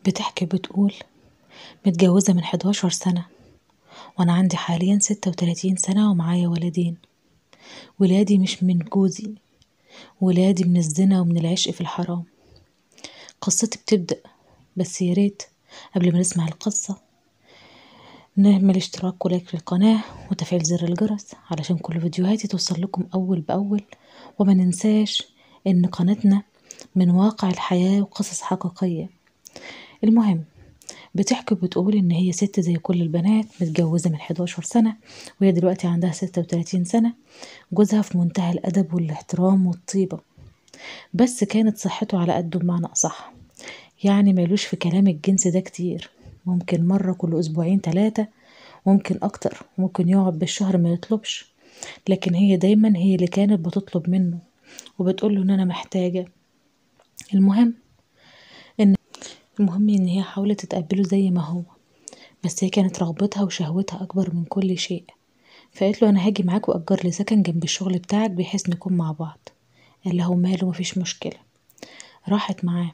بتحكي بتقول متجوزة من 11 سنة، وأنا عندي حاليا 36 سنة ومعايا ولدين. ولادي مش من جوزي، ولادي من الزنا ومن العشق في الحرام. قصتي بتبدأ، بس ياريت قبل ما نسمع القصة نعمل اشتراك ولايك للقناة وتفعيل زر الجرس علشان كل فيديوهاتي توصل لكم أول بأول. وما ننساش إن قناتنا من واقع الحياة وقصص حقيقية. المهم، بتحكي بتقول إن هي ست زي كل البنات، متجوزة من 11 سنة، وهي دلوقتي عندها 36 سنة. جوزها في منتهى الأدب والاحترام والطيبة، بس كانت صحته على قده بمعنى أصح. يعني مالوش في كلام الجنس ده كتير، ممكن مرة كل أسبوعين 3، ممكن أكتر، ممكن يقعد بالشهر ما يطلبش. لكن هي دايما هي اللي كانت بتطلب منه وبتقوله إن أنا محتاجة. المهم إن هي حاولت تتقبله زي ما هو، بس هي كانت رغبتها وشهوتها أكبر من كل شيء. فقالت له أنا هاجي معاك وأجر لي سكن جنب الشغل بتاعك بحيث نكون مع بعض. قال لها وماله، مفيش مشكلة. راحت معاه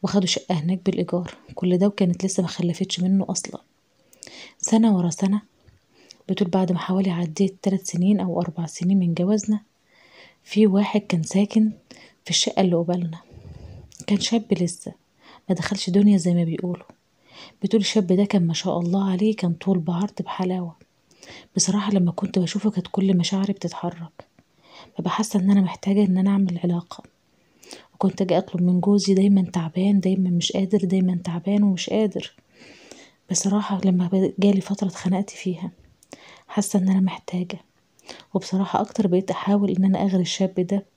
وخدوا شقة هناك بالإيجار، كل ده وكانت لسه ما خلفتش منه أصلا. سنة ورا سنة، بتقول بعد ما حوالي عديت 3 سنين أو 4 سنين من جوازنا، في واحد كان ساكن في الشقة اللي قبالنا. كان شاب لسه ما دخلش دنيا زي ما بيقولوا. بتقول الشاب ده كان ما شاء الله عليه، كان طول بعرض بحلاوة. بصراحة لما كنت بشوفه كانت كل مشاعري بتتحرك، ببقى حاسة ان انا محتاجة ان انا اعمل علاقة. وكنت اجي اطلب من جوزي دايما تعبان، دايما مش قادر، دايما تعبان ومش قادر. بصراحة لما جالي فترة اتخنقت فيها، حاسة ان انا محتاجة. وبصراحة اكتر بقيت احاول ان انا اغري الشاب ده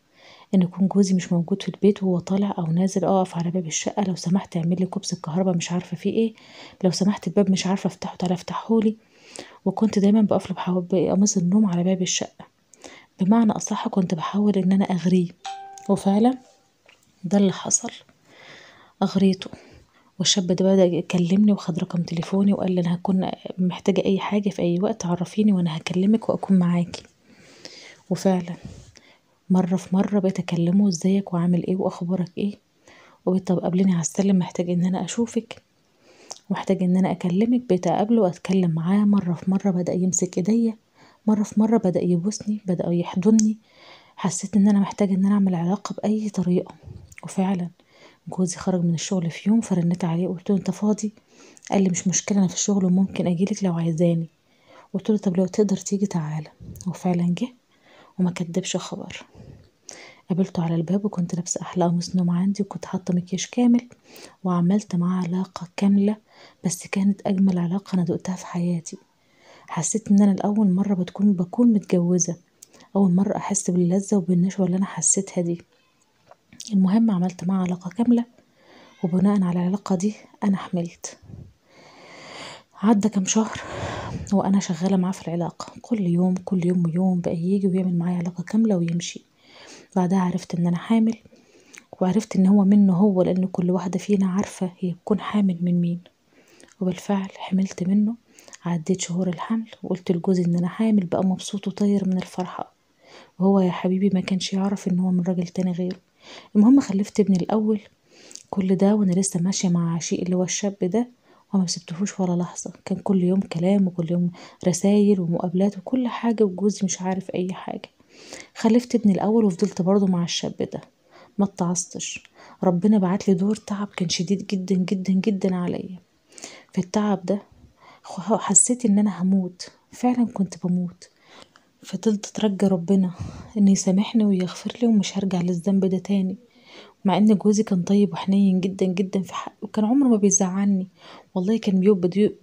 ان يكون جوزي مش موجود في البيت وهو طالع او نازل، اقف على باب الشقة لو سمحت اعمل لي كوبس الكهرباء مش عارفة فيه ايه، لو سمحت الباب مش عارفة افتحه تعالى افتحهولي. وكنت دايما بقف له بقميص النوم على باب الشقة. بمعنى اصح كنت بحاول ان انا اغريه، وفعلا ده اللي حصل. اغريته، والشاب ده بدأ يكلمني وخد رقم تليفوني وقال لي انا هكون محتاجة اي حاجة في اي وقت عرفيني وانا هكلمك واكون معاكي. وفعلا مرة في مرة بقيت اكلمه ازيك وعامل ايه واخبارك ايه، وبقيت طب قابليني على السلم محتاج ان انا اشوفك، محتاج ان انا اكلمك. بقيت اقابله واتكلم معاه. مرة في مرة بدأ يمسك ايديا، مرة في مرة بدأ يبوسني، بدأ يحضني. حسيت ان انا محتاجة ان انا اعمل علاقة بأي طريقة. وفعلا جوزي خرج من الشغل في يوم، فرنت عليه وقلت له انت فاضي؟ قال لي مش مشكلة، انا في الشغل وممكن اجيلك لو عايزاني. قلت له طب لو تقدر تيجي تعالى. وفعلا جه وما كدبش خبر. قابلته على الباب وكنت لابسه احلى قميص نوم عندي، وكنت حاطه مكياج كامل، وعملت معاه علاقه كامله. بس كانت اجمل علاقه انا دقتها في حياتي. حسيت ان انا لاول مره بكون متجوزه، اول مره احس باللذه وبالنشوه اللي انا حسيتها دي. المهم عملت معاه علاقه كامله، وبناء على العلاقه دي انا حملت. عدى كام شهر وانا شغاله معاه في العلاقه، كل يوم كل يوم ويوم بقى يجي ويعمل معايا علاقه كامله ويمشي. بعدها عرفت ان انا حامل، وعرفت ان هو منه هو، لان كل واحده فينا عارفه هي بتكون حامل من مين. وبالفعل حملت منه. عديت شهور الحمل وقلت لجوزي ان انا حامل، بقى مبسوط وطاير من الفرحه. وهو يا حبيبي ما كانش يعرف ان هو من راجل تاني غيره. المهم خلفت ابني الاول. كل ده وانا لسه ماشيه مع عشيق اللي هو الشاب ده، وما سبتهوش ولا لحظه. كان كل يوم كلام وكل يوم رسايل ومقابلات وكل حاجه، وجوزي مش عارف اي حاجه. خلفت ابني الاول وفضلت برضه مع الشاب ده، ما اتعصتش. ربنا بعتلي دور تعب كان شديد جدا جدا جدا عليا. في التعب ده حسيت ان انا هموت، فعلا كنت بموت. فضلت اترجى ربنا ان يسامحني ويغفر لي ومش هرجع للذنب ده تاني. مع ان جوزي كان طيب وحنين جدا جدا في حقي، وكان عمره ما بيزعلني. والله كان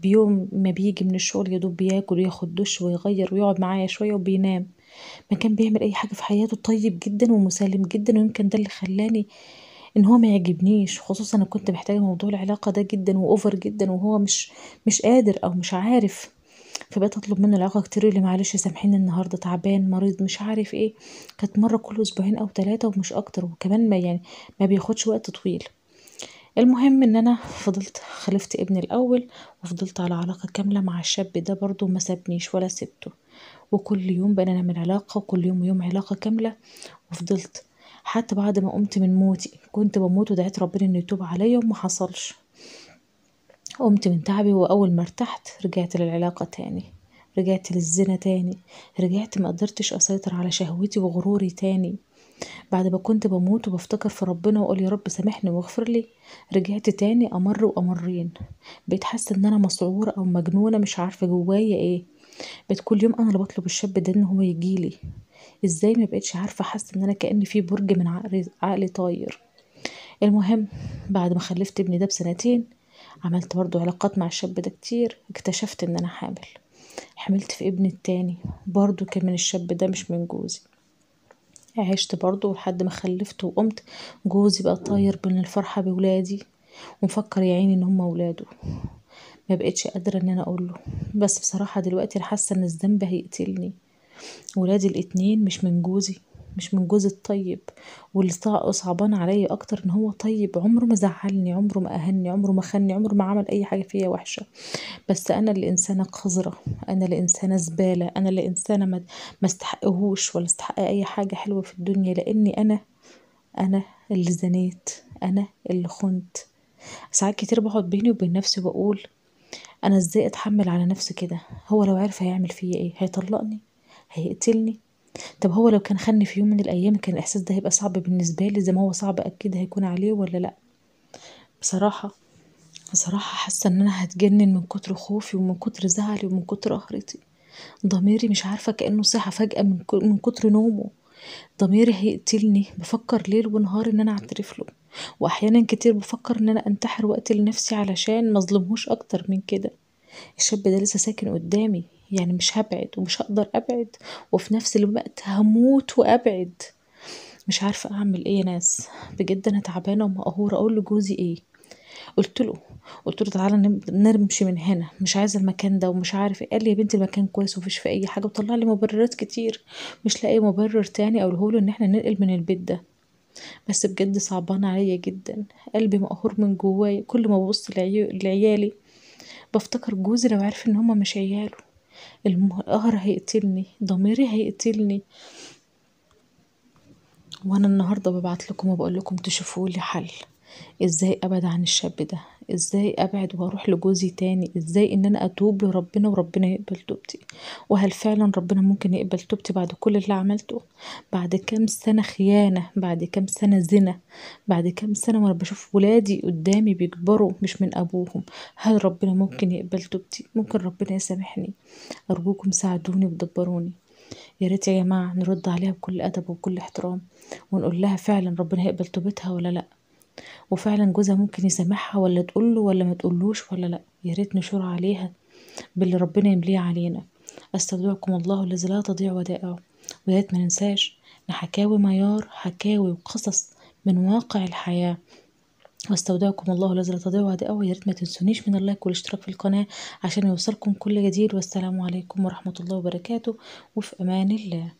بيوم ما بيجي من الشغل يا دوب بياكل وياخد دش ويغير ويقعد معايا شويه وبينام. ما كان بيعمل اي حاجه في حياته، طيب جدا ومسالم جدا. ويمكن ده اللي خلاني ان هو ما يعجبنيش، خصوصا انا كنت محتاجه موضوع العلاقه ده جدا واوفر جدا، وهو مش قادر او مش عارف. فبقيت اطلب منه العلاقه كتير، يقول لي معلش سامحيني النهارده تعبان مريض مش عارف ايه. كانت مره كل اسبوعين او 3 ومش اكتر، وكمان ما يعني ما بياخدش وقت طويل. المهم ان انا فضلت خلفت ابني الاول، وفضلت على علاقه كامله مع الشاب ده برضه، ما سابنيش ولا سبته. وكل يوم بقينا نعمل علاقه، وكل يوم ويوم علاقه كامله. وفضلت حتى بعد ما قمت من موتي، كنت بموت ودعيت ربنا انه يتوب عليا وما حصلش. قمت من تعبي، وأول ما ارتحت رجعت للعلاقة تاني، رجعت للزنا تاني، رجعت ما قدرتش أسيطر على شهوتي وغروري تاني. بعد ما كنت بموت وبفتكر في ربنا وأقول يا رب سامحني واغفر لي، رجعت تاني أمر وأمرين. بقيت حاسة إن أنا مسعورة أو مجنونة، مش عارفة جوايا إيه. بقيت كل يوم أنا اللي بطلب الشاب ده إن هو يجيلي. إزاي ما بقتش عارفة، حاسة إن أنا كأن في برج من عقلي طاير. المهم، بعد ما خلفت ابني ده بسنتين، عملت برضو علاقات مع الشاب ده كتير، اكتشفت ان انا حامل. حملت في ابني التاني، برضو كان من الشاب ده مش من جوزي. عشت برضو لحد ما خلفت وقمت. جوزي بقى طاير بين الفرحة بولادي، ومفكر يا عيني ان هم ولاده. ما بقتش قادرة ان انا اقوله. بس بصراحة دلوقتي انا حاسة ان الذنب هيقتلني. ولادي الاتنين مش من جوزي، مش من جوزي الطيب. واللي صعبان عليا اكتر ان هو طيب، عمره ما زعلني، عمره ما اهني، عمره ما خني، عمره ما عمل اي حاجة فيا وحشة. بس انا اللي انسانة قذرة، انا اللي انسانة زبالة، انا اللي انسانة ما استحقهوش ولا استحق اي حاجة حلوة في الدنيا، لاني انا اللي زنيت، انا اللي خنت. ساعات كتير بقعد بيني وبين نفسي وبقول انا ازاي اتحمل على نفسي كده؟ هو لو عرف هيعمل فيا ايه؟ هيطلقني؟ هيقتلني؟ طب هو لو كان خاني في يوم من الايام، كان الاحساس ده هيبقى صعب بالنسبه لي زي ما هو صعب اكيد هيكون عليه، ولا لا؟ بصراحه بصراحه حاسه ان انا هتجنن من كتر خوفي ومن كتر زعلي ومن كتر قهرتي. ضميري مش عارفه، كانه صحى فجاه من كتر نومه. ضميري هيقتلني، بفكر ليل ونهار ان انا اعترف له. واحيانا كتير بفكر ان انا انتحر واقتل نفسي علشان مظلمهوش اكتر من كده. الشاب ده لسه ساكن قدامي، يعني مش هبعد ومش هقدر ابعد، وفي نفس الوقت هموت وابعد. مش عارفه اعمل ايه يا ناس. بجد انا تعبانه ومقهوره. اقول لجوزي ايه؟ قلت له قلت له تعالى نمشي من هنا، مش عايزه المكان ده ومش عارف ايه. قال لي يا بنتي المكان كويس ومفيش فيه اي حاجه، وطلع لي مبررات كتير. مش لاقي مبرر تاني اقوله له ان احنا ننقل من البيت ده. بس بجد صعبان عليا جدا. قلبي مقهور من جوايا. كل ما ببص لعيالي بفتكر جوزي لو عرف ان هما مش عياله. القهر هيقتلني، ضميري هيقتلني. وانا النهارده ببعت لكم وبقول لكم تشوفوا لي حل. ازاي ابعد عن الشاب ده؟ ازاي ابعد واروح لجوزي تاني؟ ازاي ان انا اتوب لربنا وربنا يقبل توبتي؟ وهل فعلا ربنا ممكن يقبل توبتي بعد كل اللي عملته؟ بعد كام سنة خيانة، بعد كام سنة زنا، بعد كام سنة وانا بشوف ولادي قدامي بيكبروا مش من ابوهم، هل ربنا ممكن يقبل توبتي؟ ممكن ربنا يسامحني؟ ارجوكم ساعدوني ودبروني. يا ريت يا جماعة نرد عليها بكل أدب وبكل احترام، ونقول لها فعلا ربنا هيقبل توبتها ولا لأ، وفعلا جوزها ممكن يسامحها ولا تقوله ولا ما تقولوش ولا لأ. يا ريت نشور عليها باللي ربنا يمليه علينا. استودعكم الله الذي لا تضيع ودائعه. ويا ريت ما ننساش ان حكاوي ميار حكاوي وقصص من واقع الحياة. واستودعكم الله الذي لا تضيع ودائعه. يا ريت ما تنسونيش من اللايك والاشتراك في القناة عشان يوصلكم كل جديد. والسلام عليكم ورحمة الله وبركاته، وفي أمان الله.